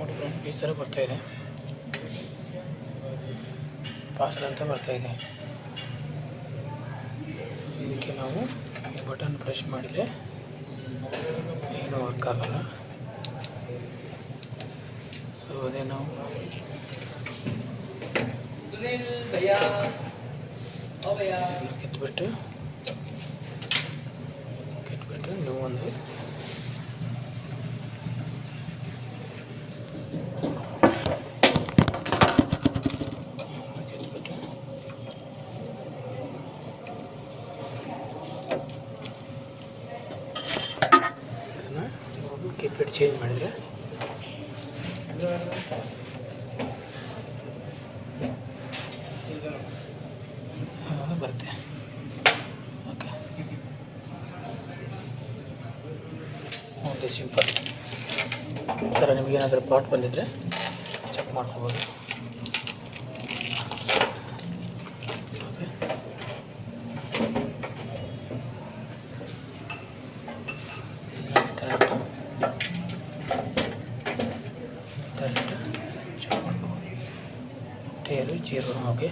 ನೋಡಿ ಫ್ರೆಂಡ್, ಈ ಥರ ಬರ್ತಾಯಿದೆ, ಪಾಸ್ವರ್ಡ್ ಅಂತ ಬರ್ತಾಯಿದೆ. ಇದಕ್ಕೆ ನಾವು ಈ ಬಟನ್ ಪ್ರೆಸ್ ಮಾಡಿದರೆ ಏನು ವರ್ಕ್ ಆಗಲ್ಲ. ಸೊ ಅದೇ ನಾವು ಕಿತ್ಬಿಟ್ಟು ನೀವು ಒಂದು ಕೀಪ್ಯಾಡ್ ಚೇಂಜ್ ಮಾಡಿದರೆ ಬರುತ್ತೆ. ಓಕೆ, ಒಂದು ಸಿಂಪಲ್. ಈ ಥರ ನಿಮಗೇನಾದರೂ ಪಾಟ್ ಬಂದಿದ್ದರೆ ಚೆಕ್ ಮಾಡ್ಕೋಬೋದು. ಓಕೆ, ಚೆಕ್ ಮಾಡ್ಕೋಬೋದು. ಟೇರು 0. ಓಕೆ.